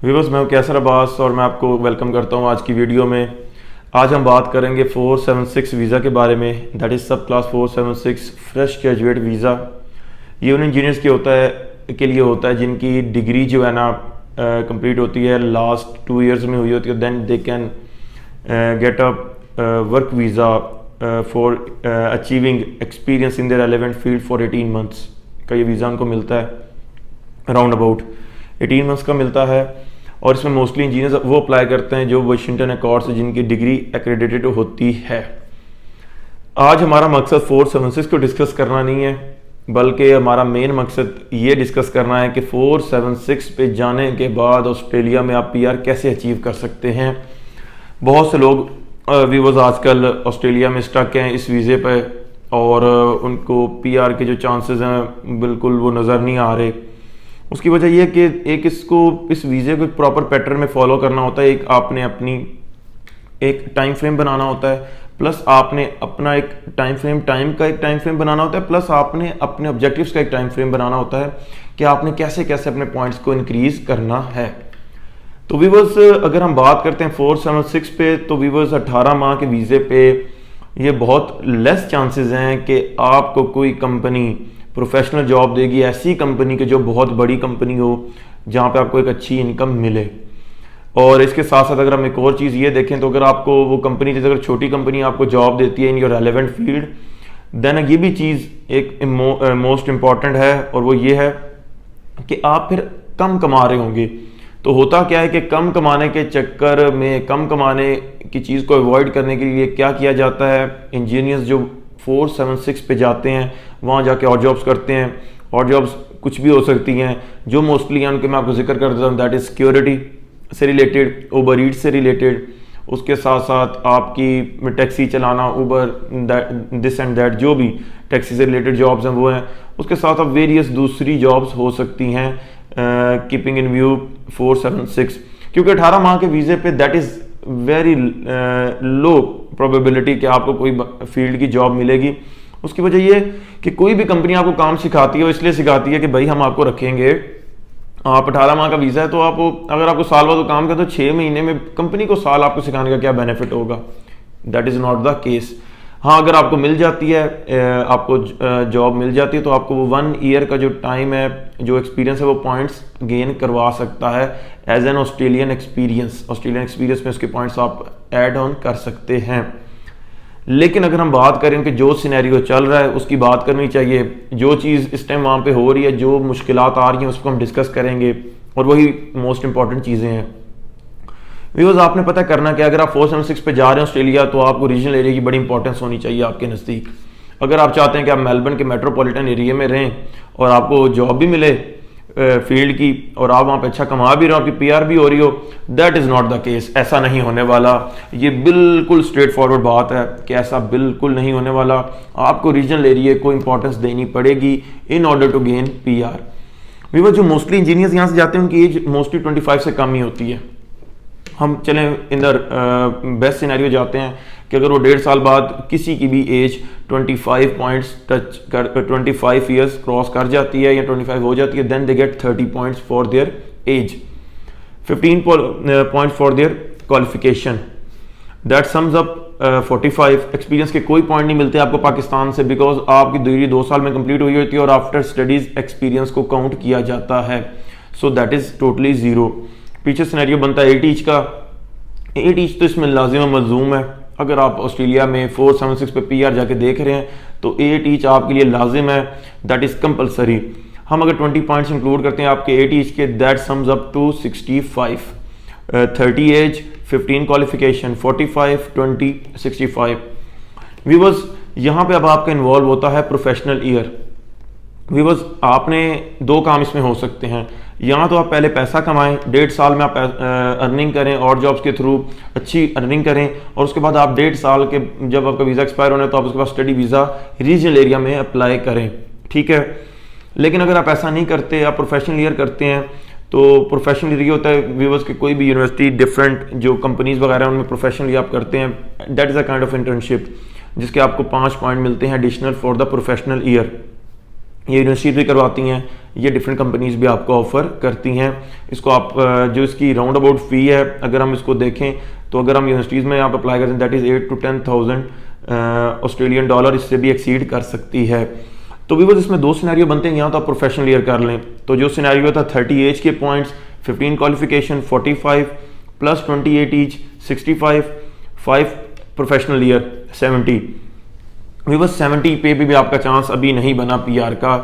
Viewers, मैं कैसर अब्बास और मैं आपको वेलकम करता हूं आज की वीडियो में। आज हम बात करेंगे 476 वीज़ा के बारे में, दैट इज़ सब क्लास 476 फ्रेश ग्रेजुएट वीज़ा। ये उन इंजीनियर्स के लिए होता है जिनकी डिग्री जो है ना कंप्लीट होती है लास्ट 2 ईयर्स में हुई होती है, then they can get a work visa for achieving experience in the relevant field for 18 months का ये वीज़ा उनको मिलता है। अराउंड अबाउट 18 मंथ्स का मिलता है और इसमें मोस्टली इंजीनियर्स वो अप्लाई करते हैं जो वाशिंगटन अकॉर्ड से जिनकी डिग्री एक्रेडिटेड होती है। आज हमारा मकसद 476 को डिस्कस करना नहीं है, बल्कि हमारा मेन मकसद ये डिस्कस करना है कि 476 पे जाने के बाद ऑस्ट्रेलिया में आप पीआर कैसे अचीव कर सकते हैं। बहुत से लोग व्यूअर्स आजकल ऑस्ट्रेलिया में स्टक हैं इस वीज़े पे और उनको पीआर के जो चांसेस हैं बिल्कुल वो नज़र नहीं आ रहे। उसकी वजह यह कि एक इस वीज़े को एक प्रॉपर पैटर्न में फॉलो करना होता है। एक आपने अपनी एक टाइम फ्रेम बनाना होता है, प्लस आपने अपना एक टाइम फ्रेम बनाना होता है, प्लस आपने अपने ऑब्जेक्टिव्स का एक टाइम फ्रेम बनाना होता है कि आपने कैसे कैसे अपने पॉइंट्स को इंक्रीज करना है। तो वीवर्स, अगर हम बात करते हैं 476 पे, तो वीवर्स 18 माह के वीज़े पे ये बहुत लेस चांसेस हैं कि आपको कोई कंपनी प्रोफेशनल जॉब देगी, ऐसी कंपनी के जो बहुत बड़ी कंपनी हो जहाँ पे आपको एक अच्छी इनकम मिले। और इसके साथ साथ अगर हम एक और चीज़ ये देखें तो अगर आपको वो कंपनी जैसे अगर छोटी कंपनी आपको जॉब देती है in your relevant field, then ये भी चीज़ एक मोस्ट इम्पॉर्टेंट है और वो ये है कि आप फिर कम कमा रहे होंगे। तो होता क्या है कि कम कमाने के चक्कर में, कम कमाने की चीज़ को अवॉइड करने के लिए क्या किया जाता है, इंजीनियर्स जो 476 पे जाते हैं वहाँ जाके और जॉब्स करते हैं। और जॉब्स कुछ भी हो सकती हैं, जो मोस्टली हैं उनके मैं आपको जिक्र कर देता हूँ, दैट इज़ सिक्योरिटी से रिलेटेड, उबर ईट से रिलेटेड, उसके साथ साथ आपकी टैक्सी चलाना, उबर दिस एंड दैट, जो भी टैक्सी से रिलेटेड जॉब्स हैं वो हैं। उसके साथ अब वेरियस दूसरी जॉब्स हो सकती हैं कीपिंग इन व्यू 476, क्योंकि 18 माह के वीज़े पे that is very low probability कि आपको कोई फील्ड की जॉब मिलेगी। उसकी वजह ये कि कोई भी कंपनी आपको काम सिखाती है वो इसलिए सिखाती है कि भाई हम आपको रखेंगे, आप 18 माह का वीज़ा है तो आप अगर आपको साल बाद काम करें तो 6 महीने में कंपनी को साल आपको सिखाने का क्या बेनिफिट होगा। That is not the case. हाँ, अगर आपको मिल जाती है, आपको जॉब मिल जाती है तो आपको वो 1 ईयर का जो टाइम है, जो एक्सपीरियंस है, वो पॉइंट्स गेन करवा सकता है एज एन ऑस्ट्रेलियन एक्सपीरियंस में उसके पॉइंट्स आप ऐड ऑन कर सकते हैं। लेकिन अगर हम बात करें कि जो सिनेरियो चल रहा है उसकी बात करनी चाहिए, जो चीज़ इस टाइम वहाँ पे हो रही है, जो मुश्किलात आ रही हैं उसको हम डिस्कस करेंगे और वही मोस्ट इंपॉर्टेंट चीज़ें हैं। व्यूअर्स, आपने पता करना कि अगर आप 476 पे जा रहे हैं ऑस्ट्रेलिया तो आपको रीजनल एरिया की बड़ी इंपॉर्टेंस होनी चाहिए आपके नज़दीक। अगर आप चाहते हैं कि आप मेलबर्न के मेट्रोपॉलिटन एरिया में रहें और आपको जॉब भी मिले फील्ड की और आप वहाँ पे अच्छा कमा भी रहे हो, आपकी पीआर भी हो रही हो, that is not the case. ऐसा नहीं होने वाला। ये बिल्कुल स्ट्रेट फॉरवर्ड बात है कि ऐसा बिल्कुल नहीं होने वाला। आपको रीजनल एरिया को इंपॉर्टेंस देनी पड़ेगी in order to gain PR. Viewers, जो मोस्टली इंजीनियर्स यहाँ से जाते हैं उनकी एज मोस्टली 25 से कम ही होती है। हम चलें इन द बेस्ट सिनेरियो जाते हैं कि अगर वो 1.5 साल बाद किसी की भी एज 25 पॉइंट्स टच कर 25 ईयर्स क्रॉस कर जाती है या 25 हो जाती है, then they get 30 points for their age, 15 points for their qualification, that sums up 45। Experience के कोई पॉइंट नहीं मिलते आपको पाकिस्तान से, बिकॉज आपकी डिग्री 2 साल में कंप्लीट हुई होती है और आफ्टर स्टडीज एक्सपीरियंस को काउंट किया जाता है। So that is totally zero. पीछे सिनेरियो बनता है 8 ईच का। 8 ईच तो इसमें लाजिम मलजूम है। अगर आप ऑस्ट्रेलिया में 476 पे पीआर जाके देख रहे हैं तो 8 ईच आपके लिए लाजिम है, दैट इज कंपलसरी। हम अगर 20 पॉइंट्स इंक्लूड करते हैं आपके 8 ईच के, that sums up to 65। 30 age, 15 qualification, 45, 20, 65। Viewers, यहाँ पे अब आपका इन्वॉल्व होता है प्रोफेशनल ईयर। व्यूअर्स, आपने 2 काम इसमें हो सकते हैं। यहाँ तो आप पहले पैसा कमाएं, 1.5 साल में आप अर्निंग करें और जॉब्स के थ्रू अच्छी अर्निंग करें, और उसके बाद आप 1.5 साल के जब आपका वीज़ा एक्सपायर होने तो आप उसके बाद स्टडी वीज़ा रीजनल एरिया में अप्लाई करें, ठीक है। लेकिन अगर आप ऐसा नहीं करते, आप प्रोफेशनल ईयर करते हैं, तो प्रोफेशनल ईयर होता है व्यूअर्स कि कोई भी यूनिवर्सिटी डिफरेंट जो कंपनीज वगैरह उनमें प्रोफेशनल आप करते हैं, that is a kind of internship जिसके आपको 5 पॉइंट मिलते हैं additional for the professional year. ये यूनिवर्सिटी भी करवाती हैं, ये डिफरेंट कंपनीज भी आपको ऑफर करती हैं। इसको आप जो इसकी राउंड अबाउट फ़ी है अगर हम इसको देखें तो अगर हम यूनिवर्सिटीज़ में आप अप्लाई करते हैं that is 8 to 10,000 Australian dollar, इससे भी एक्सीड कर सकती है। तो व्यूअर्स इसमें दो सिनेरियो बनते हैं, यहाँ तो आप प्रोफेशनल ईयर कर लें तो जो सिनेरियो था 30 एज के points, 15 qualification, 45 plus 28 each 65, 5 professional year 70। Viewers 70 पे भी आपका चांस अभी नहीं बना पीआर का,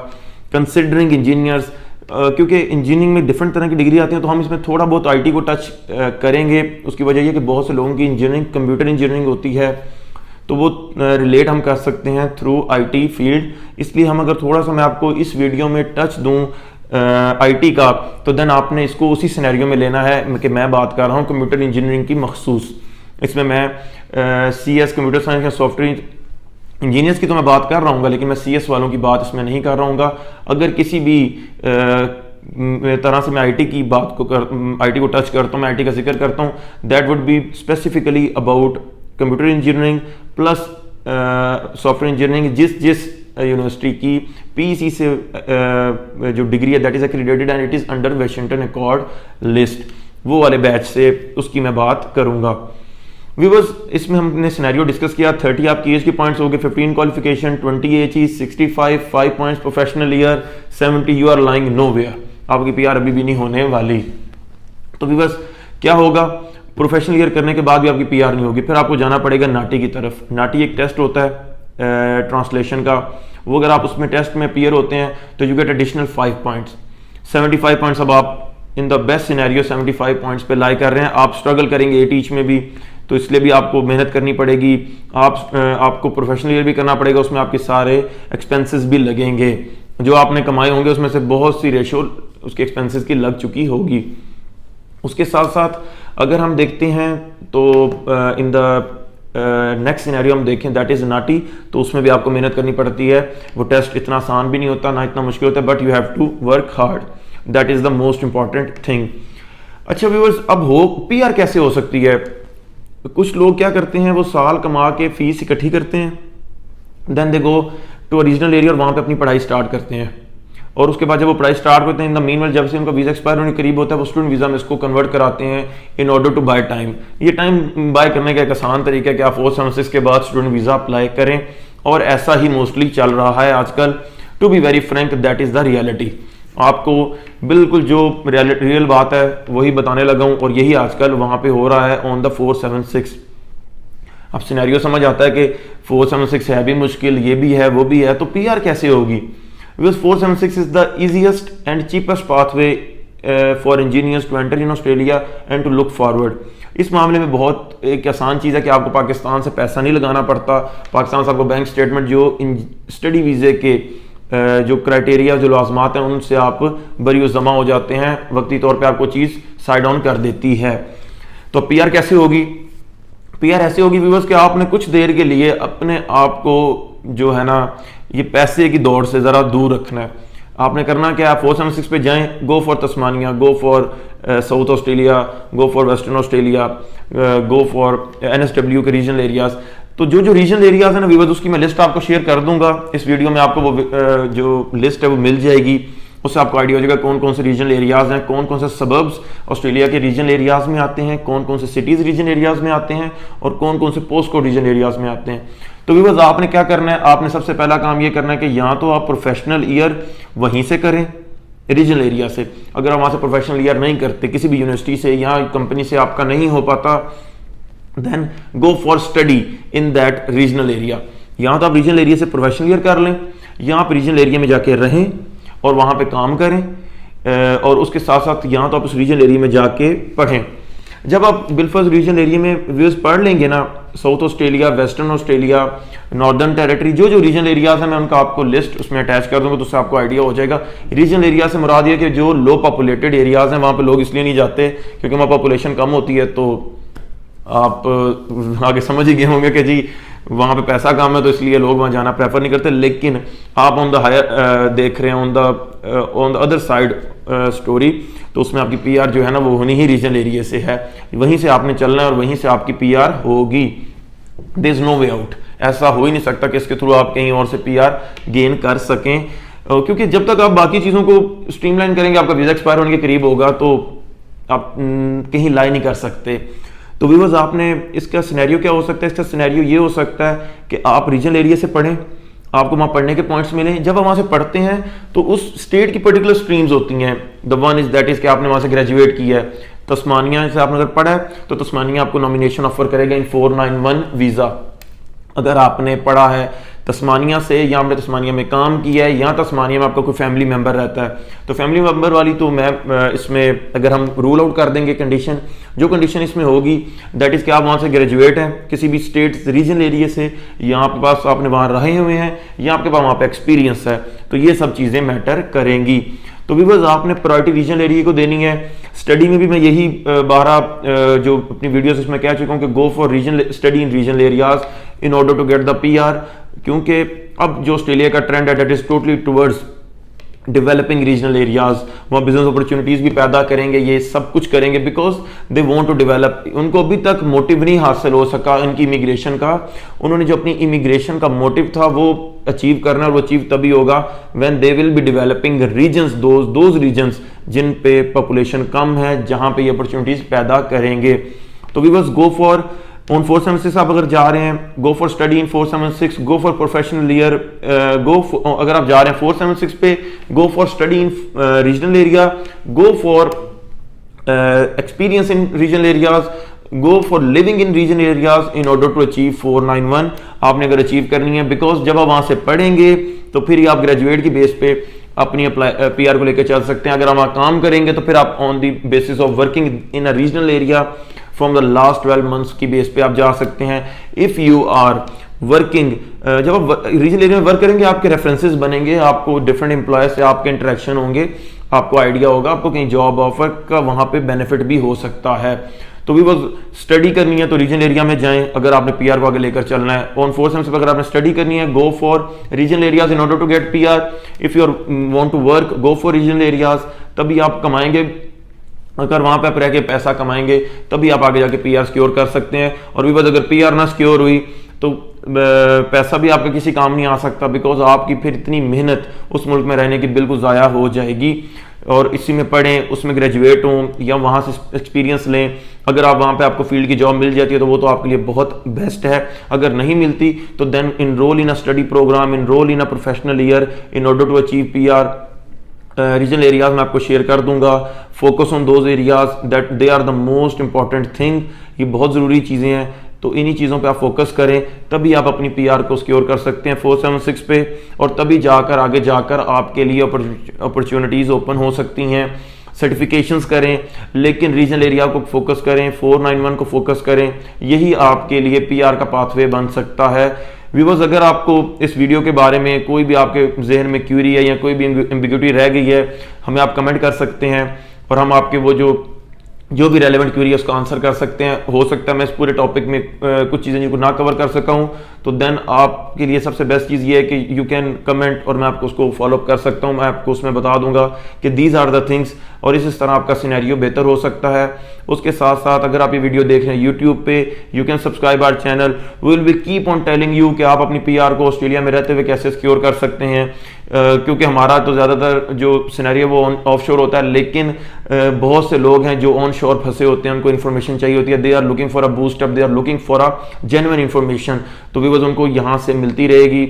कंसिडरिंग इंजीनियर्स, क्योंकि इंजीनियरिंग में डिफरेंट तरह की डिग्री आती है तो हम इसमें थोड़ा बहुत आईटी को टच करेंगे। उसकी वजह यह कि बहुत से लोगों की इंजीनियरिंग कंप्यूटर इंजीनियरिंग होती है तो वो रिलेट हम कर सकते हैं थ्रू आईटी फील्ड। इसलिए हम अगर थोड़ा सा मैं आपको इस वीडियो में टच दूं आईटी का तो देन आपने इसको उसी सिनेरियो में लेना है कि मैं बात कर रहा हूँ कंप्यूटर इंजीनियरिंग की मखसूस। इसमें मैं CS कंप्यूटर साइंस या सॉफ्टवेयर इंजीनियर्स की तो मैं बात कर रहा हूँ, लेकिन मैं CS वालों की बात इसमें नहीं कर रहा हूँ। अगर किसी भी तरह से मैं आईटी की बात को आईटी को टच करता हूँ, मैं आईटी का जिक्र करता हूँ, that would be specifically about computer engineering plus software engineering. जिस यूनिवर्सिटी की PEC से जो डिग्री है that is accredited and it is under Washington accord list, वो वाले बैच से उसकी मैं बात करूंगा। व्यूअर्स इसमें हमने सिनेरियो डिस्कस किया, 30 आपकी एज के पॉइंट्स हो गए, 15 qualification, 20 age, 65 5 points professional year, 70 you are lying nowhere, आपकी पीआर अभी भी नहीं होने वाली। तो व्यूअर्स क्या होगा, प्रोफेशनल ईयर करने के बाद भी आपकी पीआर नहीं होगी, फिर आपको जाना पड़ेगा नाटी की तरफ। नाटी एक टेस्ट होता है ट्रांसलेशन का, वो अगर आप उसमें टेस्ट में अपीयर होते हैं तो you get additional 5 points, 75 points. अब आप in the best scenario 75 points पे लाई कर रहे हैं, आप स्ट्रगल करेंगे 8 ईच में भी, तो इसलिए भी आपको मेहनत करनी पड़ेगी। आपको प्रोफेशनल ईयर भी करना पड़ेगा, उसमें आपके सारे एक्सपेंसेस भी लगेंगे, जो आपने कमाए होंगे उसमें से बहुत सी रेशो उसके एक्सपेंसेस की लग चुकी होगी। उसके साथ साथ अगर हम देखते हैं तो इन द नेक्स्ट सिनेरियो हम देखें दैट इज नाटी, तो उसमें भी आपको मेहनत करनी पड़ती है। वो टेस्ट इतना आसान भी नहीं होता, ना इतना मुश्किल होता है, but you have to work hard, that is the most important thing. अच्छा व्यूअर्स, अब हो पीआर कैसे हो सकती है? कुछ लोग क्या करते हैं, वो साल कमा के फीस इकट्ठी करते हैं, then they go to regional area और वहां पे अपनी पढ़ाई स्टार्ट करते हैं, और उसके बाद जब वो पढ़ाई स्टार्ट करते हैं इन द मीनवाइल जब से उनका वीजा एक्सपायर होने करीब होता है वो स्टूडेंट वीजा में इसको कन्वर्ट कराते हैं in order to buy time. ये टाइम बाय करने का एक आसान तरीका है कि आप 476 के बाद स्टूडेंट वीजा अप्लाई करें, और ऐसा ही मोस्टली चल रहा है आजकल। To be very frank that is the reality, आपको बिल्कुल जो रियल बात है वही बताने लगा हूं, और यही आजकल वहां पे हो रहा है ऑन द 476। अब सिनेरियो समझ आता है कि 476 है भी मुश्किल, ये भी है वो भी है, तो पीआर कैसे होगी? Because 476 is the easiest and cheapest pathway for engineers to enter in Australia and to look forward। इस मामले में बहुत एक आसान चीज़ है कि आपको पाकिस्तान से पैसा नहीं लगाना पड़ता। पाकिस्तान से आपको बैंक स्टेटमेंट जो स्टडी वीज़े के जो क्राइटेरिया जो लाजमात हैं उनसे आप बरी जमा हो जाते हैं, वक्ती तौर पे आपको चीज़ साइड ऑन कर देती है। तो पीआर कैसे होगी? पीआर ऐसे होगी व्यूअर्स कि आपने कुछ देर के लिए अपने आप को जो है ना ये पैसे की दौड़ से ज़रा दूर रखना है। आपने करना क्या, आप 476 पे जाएं, go for Tasmania, go for south Australia, go for western Australia, go for NSW के रीजनल एरियाज। तो जो जो रीजनल एरियाज है ना व्यूअर्स, उसकी मैं लिस्ट आपको शेयर कर दूंगा इस वीडियो में, आपको वो जो लिस्ट है वो मिल जाएगी, उससे आपको आइडिया हो जाएगा कौन कौन से रीजनल एरियाज हैं, कौन कौन से सबर्ब्स ऑस्ट्रेलिया के रीजनल एरियाज में आते हैं, कौन कौन से सिटीज रीजनल एरियाज में आते हैं, और कौन कौन से पोस्ट कोड रीजनल एरियाज में आते हैं। तो व्यूअर्स आपने क्या करना है, आपने सबसे पहला काम ये करना है कि या तो आप प्रोफेशनल ईयर वहीं से करें रीजनल एरिया से, अगर आप वहाँ से प्रोफेशनल ईयर नहीं करते किसी भी यूनिवर्सिटी से या कंपनी से आपका नहीं हो पाता, then go for study in that regional area. या तो आप रीजनल एरिया से प्रोफेशनल ईयर कर लें, या आप रीजनल एरिया में जाके रहें और वहाँ पे काम करें, और उसके साथ साथ यहाँ तो आप उस रीजनल एरिया में जाके पढ़ें। जब आप बिलफर्ज रीजनल एरिया में व्यूज पढ़ लेंगे ना, south Australia, western Australia, northern territory, जो जो रीजनल एरियाज हैं मैं उनका आपको लिस्ट उसमें अटैच कर दूंगा, तो उससे आपको आइडिया हो जाएगा। रीजनल एरिया से मुराद ये कि जो लो पॉपुलेटेड एरियाज हैं वहाँ पे लोग इसलिए नहीं जाते क्योंकि वहाँ पॉपुलेशन कम होती है, तो आप आगे समझ ही गए होंगे कि जी वहाँ पे पैसा कम है तो इसलिए लोग वहाँ जाना प्रेफर नहीं करते। लेकिन आप ऑन द हायर देख रहे हैं on the other side story, तो उसमें आपकी पीआर जो है ना वो होनी ही रीजनल एरिया से है, वहीं से आपने चलना है और वहीं से आपकी पीआर होगी। There is no way out, ऐसा हो ही नहीं सकता कि इसके थ्रू आप कहीं और से पीआर गेन कर सकें। क्योंकि जब तक आप बाकी चीज़ों को स्ट्रीमलाइन करेंगे, आपका वीज़ा एक्सपायर होने के करीब होगा तो आप कहीं लाई नहीं कर सकते। तो व्यूअर्स, आपने इसका सिनेरियो क्या हो सकता है? इसका सिनेरियो ये हो सकता है कि आप रीजनल एरिया से पढ़ें, आपको वहाँ पढ़ने के पॉइंट्स मिलें। जब आप वहाँ से पढ़ते हैं तो उस स्टेट की पर्टिकुलर स्ट्रीम्स होती हैं। The one is that is कि आपने वहाँ से ग्रेजुएट किया है, तस्मानिया से आपने अगर पढ़ा है तो तस्मानिया आपको नॉमिनेशन ऑफर करेगा इन 491 वीज़ा। अगर आपने पढ़ा है तस्मानिया से या आपने तस्मानिया में काम किया है या तस्मानिया में आपका कोई फैमिली मेंबर रहता है, तो फैमिली मेंबर वाली तो मैं इसमें अगर हम रूल आउट कर देंगे कंडीशन, जो कंडीशन इसमें होगी दैट इज़ कि आप वहाँ से ग्रेजुएट हैं किसी भी स्टेट रीजनल एरिया से, या आपके पास आपने वहाँ रहे हुए हैं, या आपके पास वहाँ पे एक्सपीरियंस है, तो ये सब चीज़ें मैटर करेंगी। तो व्यूअर्स, आपने प्रायोरिटी रीजनल एरिया को देनी है। स्टडी में भी मैं यही 12 जो अपनी वीडियोस इसमें कह चुका हूँ कि go for regional study in regional areas in order to get the PR, क्योंकि अब जो ऑस्ट्रेलिया का ट्रेंड है that is totally towards developing regional areas, वहाँ बिजनेस अपॉर्चुनिटीज भी पैदा करेंगे, ये सब कुछ करेंगे because they want to develop. उनको अभी तक मोटिव नहीं हासिल हो सका इनकी इमिग्रेशन का, उन्होंने जो अपनी इमिग्रेशन का मोटिव था वो अचीव करना, और वो अचीव तभी होगा when they will be developing regions, those regions जिन पे पॉपुलेशन कम है, जहाँ पे ये अपॉर्चुनिटीज पैदा करेंगे। तो वी बस गो फॉर ऑन 476 आप अगर जा रहे हैं, go for study in 476, go for professional year, अगर आप जा रहे हैं 476 पे, go for study in regional area, go for experience in regional areas, go for living in regional areas in order to achieve 491। आपने अगर अचीव करनी है, बिकॉज जब आप वहां से पढ़ेंगे तो फिर ही आप ग्रेजुएट की बेस पे अपनी अप्लाई पीआर को लेकर चल सकते हैं। अगर आप वहाँ काम करेंगे तो फिर आप on the basis of working in a regional area from the last 12 months की बेस पे आप जा सकते हैं। इफ़ यू आर वर्किंग, जब आप रीजनल एरिया में वर्क करेंगे आपके रेफरेंसेस बनेंगे, आपको डिफरेंट एम्प्लॉय से आपके इंटरेक्शन होंगे, आपको आइडिया होगा, आपको कहीं जॉब ऑफर का वहाँ पे बेनिफिट भी हो सकता है। तो भी बस स्टडी करनी है तो रीजनल एरिया में जाएं अगर आपने पीआर को आगे लेकर चलना है। ऑन 476 अगर आपने स्टडी करनी है, go for regional areas in order to get PR. If you want to work, go for regional areas, तभी आप कमाएंगे। अगर वहां पे आप रह के पैसा कमाएंगे तभी आप आगे जाके पीआर सिक्योर कर सकते हैं। और भी बस अगर पीआर ना सिक्योर हुई तो पैसा भी आपका किसी काम नहीं आ सकता, बिकॉज आपकी फिर इतनी मेहनत उस मुल्क में रहने की बिल्कुल ज़ाया हो जाएगी। और इसी में पढ़ें, उसमें ग्रेजुएट हों या वहाँ से एक्सपीरियंस लें। अगर आप वहाँ पे आपको फील्ड की जॉब मिल जाती है तो वो तो आपके लिए बहुत बेस्ट है। अगर नहीं मिलती तो then enroll in a study program, enroll in a professional year in order to achieve PR. Regional areas में आपको शेयर कर दूंगा। Focus on those areas that they are the most important thing, ये बहुत ज़रूरी चीज़ें हैं, तो इन्हीं चीज़ों पे आप फोकस करें, तभी आप अपनी पीआर को सिक्योर कर सकते हैं 476 पे, और तभी जाकर आगे जाकर आपके लिए अपॉर्चुनिटीज़ ओपन हो सकती हैं। सर्टिफिकेशंस करें, लेकिन रीजनल एरिया को फोकस करें, 491 को फोकस करें, यही आपके लिए पीआर का पाथवे बन सकता है। व्यूअर्स, अगर आपको इस वीडियो के बारे में कोई भी आपके जहन में क्यूरी है या कोई भी एम्बिग्यूटी रह गई है, हमें आप कमेंट कर सकते हैं और हम आपके वो जो भी रेलेवेंट क्यूरी है उसका आंसर कर सकते हैं। हो सकता है मैं इस पूरे टॉपिक में कुछ चीज़ें जिनको ना कवर कर सका हूँ, तो देन आपके लिए सबसे बेस्ट चीज़ ये है कि यू कैन कमेंट और मैं आपको उसको फॉलोअप कर सकता हूँ। मैं आपको उसमें बता दूंगा कि दीज आर द थिंग्स, और इस तरह आपका सिनेरियो बेहतर हो सकता है। उसके साथ साथ अगर आप ये वीडियो देख रहे हैं यूट्यूब पे, you can subscribe our channel. We will be keep on telling you कि आप अपनी पीआर को ऑस्ट्रेलिया में रहते हुए कैसे सिक्योर कर सकते हैं। क्योंकि हमारा तो ज़्यादातर जो सिनेरियो वो ऑफशोर होता है, लेकिन बहुत से लोग हैं जो ऑन शोर फंसे होते हैं, उनको इन्फॉर्मेशन चाहिए होती है, they are looking for a boost up, they are looking for a genuine information, तो भी बस उनको यहाँ से मिलती रहेगी।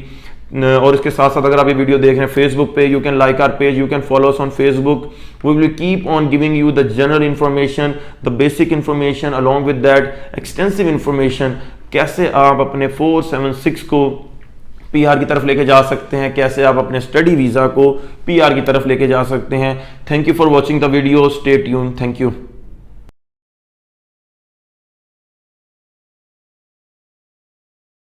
और इसके साथ साथ अगर आप ये वीडियो देख रहे हैं फेसबुक पे, you can like our page, you can follow us on Facebook. We will keep on giving you the general information, the basic information, along with that extensive information, कैसे आप अपने 476 को पीआर की तरफ लेके जा सकते हैं, कैसे आप अपने स्टडी वीज़ा को पीआर की तरफ लेके जा सकते हैं। Thank you for watching the video, stay tune, thank you.